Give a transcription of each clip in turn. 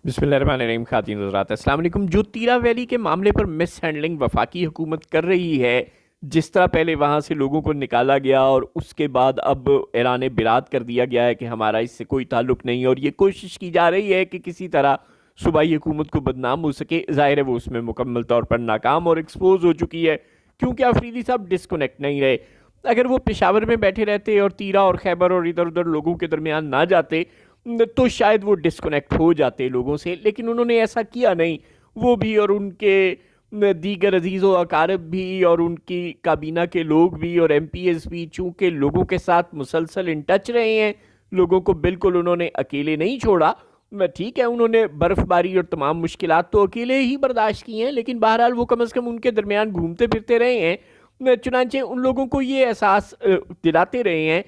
بسم اللہ الرحمن الرحیم، خواتین حضرات السلام علیکم۔ جو تیرا ویلی کے معاملے پر مس ہینڈلنگ وفاقی حکومت کر رہی ہے، جس طرح پہلے وہاں سے لوگوں کو نکالا گیا اور اس کے بعد اب اعلان برات کر دیا گیا ہے کہ ہمارا اس سے کوئی تعلق نہیں، اور یہ کوشش کی جا رہی ہے کہ کسی طرح صوبائی حکومت کو بدنام ہو سکے، ظاہر ہے وہ اس میں مکمل طور پر ناکام اور ایکسپوز ہو چکی ہے، کیونکہ آفریدی صاحب ڈسکنیکٹ نہیں رہے۔ اگر وہ پشاور میں بیٹھے رہتے اور تیرا اور خیبر اور ادھر ادھر لوگوں کے درمیان نہ جاتے تو شاید وہ ڈسکنیکٹ ہو جاتے لوگوں سے، لیکن انہوں نے ایسا کیا نہیں۔ وہ بھی اور ان کے دیگر عزیز و اقارب بھی اور ان کی کابینہ کے لوگ بھی اور ایم پی ایس بھی، چونکہ لوگوں کے ساتھ مسلسل ان ٹچ رہے ہیں، لوگوں کو بالکل انہوں نے اکیلے نہیں چھوڑا۔ ٹھیک ہے، انہوں نے برف باری اور تمام مشکلات تو اکیلے ہی برداشت کی ہیں، لیکن بہرحال وہ کم از کم ان کے درمیان گھومتے پھرتے رہے ہیں، چنانچہ ان لوگوں کو یہ احساس دلاتے رہے ہیں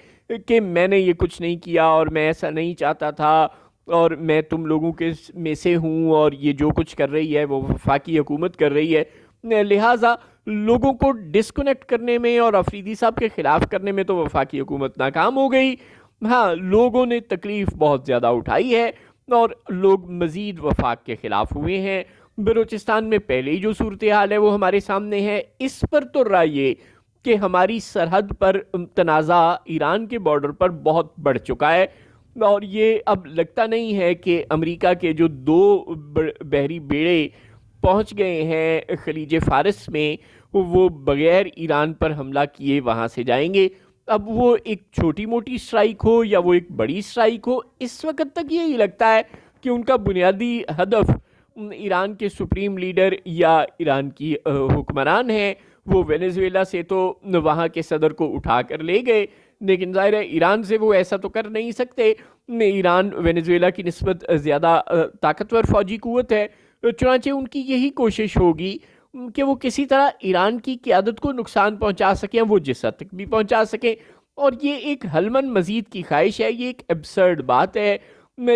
کہ میں نے یہ کچھ نہیں کیا اور میں ایسا نہیں چاہتا تھا اور میں تم لوگوں کے میں سے ہوں، اور یہ جو کچھ کر رہی ہے وہ وفاقی حکومت کر رہی ہے، لہٰذا لوگوں کو ڈسکنیکٹ کرنے میں اور افریدی صاحب کے خلاف کرنے میں تو وفاقی حکومت ناکام ہو گئی۔ ہاں، لوگوں نے تکلیف بہت زیادہ اٹھائی ہے اور لوگ مزید وفاق کے خلاف ہوئے ہیں۔ بلوچستان میں پہلے ہی جو صورتحال ہے وہ ہمارے سامنے ہے، اس پر تو رائے یہ کہ ہماری سرحد پر تنازع ایران کے بارڈر پر بہت بڑھ چکا ہے، اور یہ اب لگتا نہیں ہے کہ امریکہ کے جو دو بحری بیڑے پہنچ گئے ہیں خلیج فارس میں، وہ بغیر ایران پر حملہ کیے وہاں سے جائیں گے۔ اب وہ ایک چھوٹی موٹی سٹرائک ہو یا وہ ایک بڑی سٹرائک ہو، اس وقت تک یہی لگتا ہے کہ ان کا بنیادی ہدف ایران کے سپریم لیڈر یا ایران کی حکمران ہیں۔ وہ وینزویلا سے تو وہاں کے صدر کو اٹھا کر لے گئے، لیکن ظاہر ہے ایران سے وہ ایسا تو کر نہیں سکتے۔ ایران وینزویلا کی نسبت زیادہ طاقتور فوجی قوت ہے، چنانچہ ان کی یہی کوشش ہوگی کہ وہ کسی طرح ایران کی قیادت کو نقصان پہنچا سکیں، وہ جس حد تک بھی پہنچا سکیں۔ اور یہ ایک حلمن مزید کی خواہش ہے، یہ ایک ایبسرڈ بات ہے،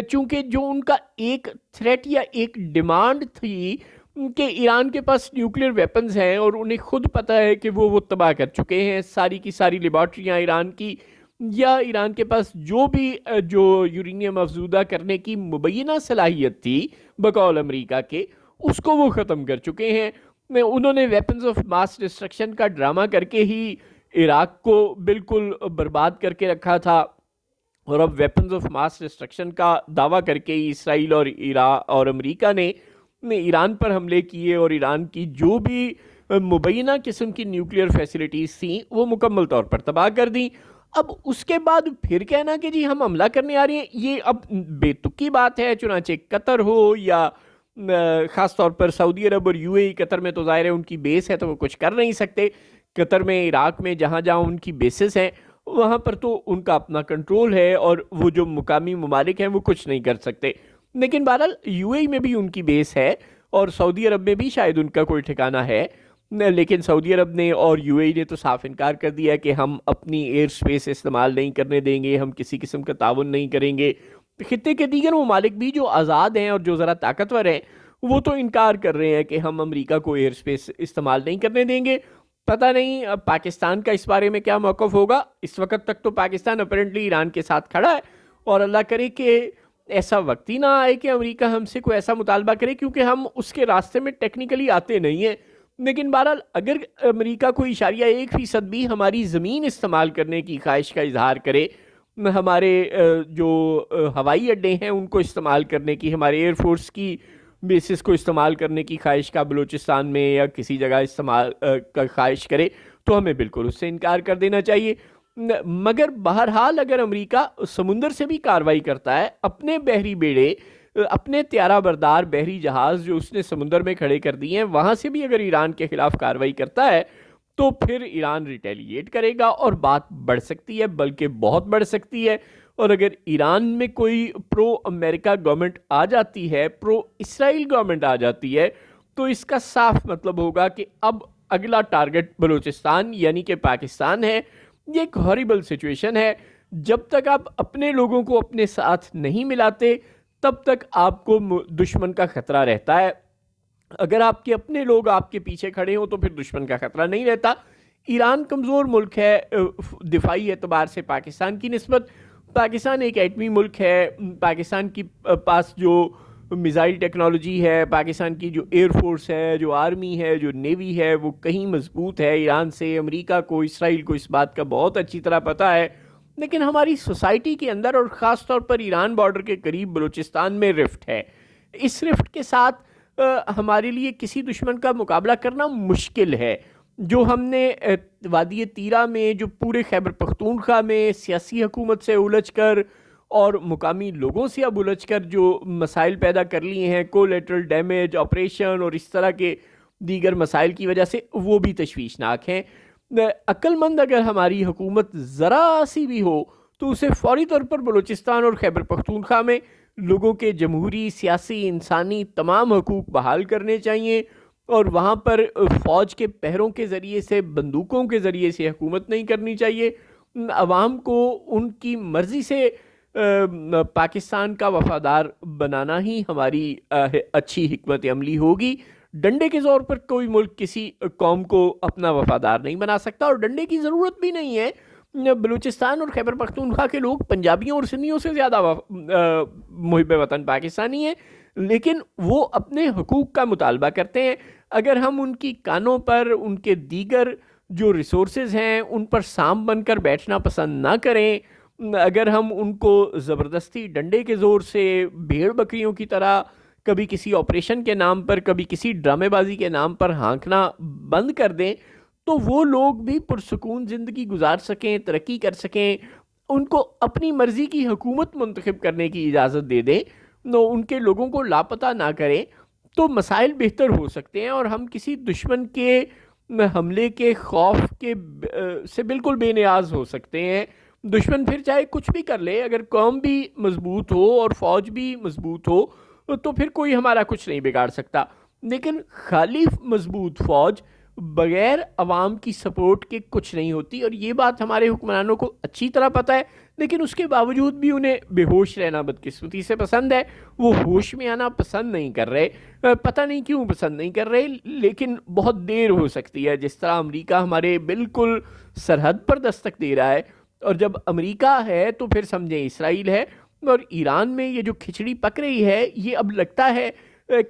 چونکہ جو ان کا ایک تھریٹ یا ایک ڈیمانڈ تھی کہ ایران کے پاس نیوکلیر ویپنز ہیں اور انہیں خود پتہ ہے کہ وہ تباہ کر چکے ہیں ساری کی ساری لیبارٹریاں ایران کی، یا ایران کے پاس جو بھی جو یورینیم افزودہ کرنے کی مبینہ صلاحیت تھی بقول امریکہ کے، اس کو وہ ختم کر چکے ہیں۔ انہوں نے ویپنز آف ماس ڈسٹرکشن کا ڈرامہ کر کے ہی عراق کو بالکل برباد کر کے رکھا تھا، اور اب ویپنز آف ماس ڈسٹرکشن کا دعویٰ کر کے اسرائیل اور اور امریکہ نے ایران پر حملے کیے اور ایران کی جو بھی مبینہ قسم کی نیوکلیر فیسلٹیز تھیں وہ مکمل طور پر تباہ کر دیں۔ اب اس کے بعد پھر کہنا کہ جی ہم حملہ کرنے آ رہے ہیں، یہ اب بے تکی بات ہے، چنانچہ قطر ہو یا خاص طور پر سعودی عرب اور یو اے ای۔ قطر میں تو ظاہر ہے ان کی بیس ہے تو وہ کچھ کر نہیں سکتے، قطر میں عراق میں جہاں جہاں ان کی بیسز ہیں وہاں پر تو ان کا اپنا کنٹرول ہے اور وہ جو مقامی ممالک ہیں وہ کچھ نہیں کر سکتے۔ لیکن بہرحال یو اے ای میں بھی ان کی بیس ہے اور سعودی عرب میں بھی شاید ان کا کوئی ٹھکانہ ہے، لیکن سعودی عرب نے اور یو اے ای نے تو صاف انکار کر دیا کہ ہم اپنی ایئر سپیس استعمال نہیں کرنے دیں گے، ہم کسی قسم کا تعاون نہیں کریں گے۔ خطے کے دیگر ممالک بھی جو آزاد ہیں اور جو ذرا طاقتور ہیں وہ تو انکار کر رہے ہیں کہ ہم امریکہ کو ایئر سپیس استعمال نہیں کرنے دیں گے۔ پتہ نہیں اب پاکستان کا اس بارے میں کیا موقف ہوگا۔ اس وقت تک تو پاکستان اپیرنٹلی ایران کے ساتھ کھڑا ہے، اور اللہ کرے کہ ایسا وقت ہی نہ آئے کہ امریکہ ہم سے کوئی ایسا مطالبہ کرے، کیونکہ ہم اس کے راستے میں ٹیکنیکلی آتے نہیں ہیں۔ لیکن بہرحال اگر امریکہ کو 1% بھی ہماری زمین استعمال کرنے کی خواہش کا اظہار کرے، ہمارے جو ہوائی اڈے ہیں ان کو استعمال کرنے کی، ہمارے ایئر فورس کی بیسس کو استعمال کرنے کی خواہش کا بلوچستان میں یا کسی جگہ استعمال کا خواہش کرے، تو ہمیں بالکل اس سے انکار کر دینا چاہیے۔ مگر بہرحال اگر امریکہ سمندر سے بھی کاروائی کرتا ہے، اپنے بحری بیڑے، اپنے طیارہ بردار بحری جہاز جو اس نے سمندر میں کھڑے کر دیے ہیں، وہاں سے بھی اگر ایران کے خلاف کاروائی کرتا ہے تو پھر ایران ریٹیلیٹ کرے گا اور بات بڑھ سکتی ہے، بلکہ بہت بڑھ سکتی ہے۔ اور اگر ایران میں کوئی پرو امریکہ گورنمنٹ آ جاتی ہے، پرو اسرائیل گورنمنٹ آ جاتی ہے، تو اس کا صاف مطلب ہوگا کہ اب اگلا ٹارگٹ بلوچستان یعنی کہ پاکستان ہے۔ یہ ایک ہاریبل سچویشن ہے۔ جب تک آپ اپنے لوگوں کو اپنے ساتھ نہیں ملاتے تب تک آپ کو دشمن کا خطرہ رہتا ہے۔ اگر آپ کے اپنے لوگ آپ کے پیچھے کھڑے ہوں تو پھر دشمن کا خطرہ نہیں رہتا۔ ایران کمزور ملک ہے دفاعی اعتبار سے پاکستان کی نسبت۔ پاکستان ایک ایٹمی ملک ہے، پاکستان کی پاس جو میزائل ٹیکنالوجی ہے، پاکستان کی جو ایئر فورس ہے، جو آرمی ہے، جو نیوی ہے، وہ کہیں مضبوط ہے ایران سے. امریکہ کو، اسرائیل کو اس بات کا بہت اچھی طرح پتہ ہے. لیکن ہماری سوسائٹی کے اندر اور خاص طور پر ایران بارڈر کے قریب بلوچستان میں رفٹ ہے. اس رفٹ کے ساتھ ہمارے لیے کسی دشمن کا مقابلہ کرنا مشکل ہے. جو ہم نے وادی تیرہ میں، جو پورے خیبر پختونخوا میں سیاسی حکومت سے الجھ کر اور مقامی لوگوں سے اب الجھ کر جو مسائل پیدا کر لیے ہیں، کولیٹرل ڈیمیج، آپریشن اور اس طرح کے دیگر مسائل کی وجہ سے، وہ بھی تشویشناک ہیں. عقل مند اگر ہماری حکومت ذرا سی بھی ہو تو اسے فوری طور پر بلوچستان اور خیبر پختونخوا میں لوگوں کے جمہوری، سیاسی، انسانی تمام حقوق بحال کرنے چاہیے، اور وہاں پر فوج کے پہروں کے ذریعے سے، بندوقوں کے ذریعے سے حکومت نہیں کرنی چاہیے. عوام کو ان کی مرضی سے پاکستان کا وفادار بنانا ہی ہماری اچھی حکمت عملی ہوگی. ڈنڈے کے زور پر کوئی ملک کسی قوم کو اپنا وفادار نہیں بنا سکتا، اور ڈنڈے کی ضرورت بھی نہیں ہے. بلوچستان اور خیبر پختونخوا کے لوگ پنجابیوں اور سنیوں سے زیادہ محب وطن پاکستانی ہیں، لیکن وہ اپنے حقوق کا مطالبہ کرتے ہیں. اگر ہم ان کی کانوں پر، ان کے دیگر جو ریسورسز ہیں ان پر سانپ بن کر بیٹھنا پسند نہ کریں، اگر ہم ان کو زبردستی ڈنڈے کے زور سے بھیڑ بکریوں کی طرح کبھی کسی آپریشن کے نام پر، کبھی کسی ڈرامے بازی کے نام پر ہانکنا بند کر دیں، تو وہ لوگ بھی پرسکون زندگی گزار سکیں، ترقی کر سکیں. ان کو اپنی مرضی کی حکومت منتخب کرنے کی اجازت دے دیں، ان کے لوگوں کو لاپتہ نہ کریں، تو مسائل بہتر ہو سکتے ہیں، اور ہم کسی دشمن کے حملے کے خوف کے سے بالکل بے نیاز ہو سکتے ہیں. دشمن پھر چاہے کچھ بھی کر لے، اگر قوم بھی مضبوط ہو اور فوج بھی مضبوط ہو تو پھر کوئی ہمارا کچھ نہیں بگاڑ سکتا. لیکن خالی مضبوط فوج بغیر عوام کی سپورٹ کے کچھ نہیں ہوتی، اور یہ بات ہمارے حکمرانوں کو اچھی طرح پتہ ہے. لیکن اس کے باوجود بھی انہیں بے ہوش رہنا بدقسمتی سے پسند ہے. وہ ہوش میں آنا پسند نہیں کر رہے، پتہ نہیں کیوں پسند نہیں کر رہے، لیکن بہت دیر ہو سکتی ہے. جس طرح امریکہ ہمارے بالکل سرحد پر دستک دے رہا ہے، اور جب امریکہ ہے تو پھر سمجھیں اسرائیل ہے. اور ایران میں یہ جو کھچڑی پک رہی ہے، یہ اب لگتا ہے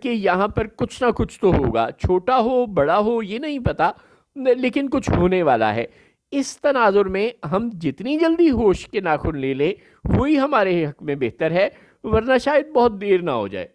کہ یہاں پر کچھ نہ کچھ تو ہوگا، چھوٹا ہو بڑا ہو یہ نہیں پتا، لیکن کچھ ہونے والا ہے. اس تناظر میں ہم جتنی جلدی ہوش کے ناخن لے لیں وہی ہمارے حق میں بہتر ہے، ورنہ شاید بہت دیر نہ ہو جائے.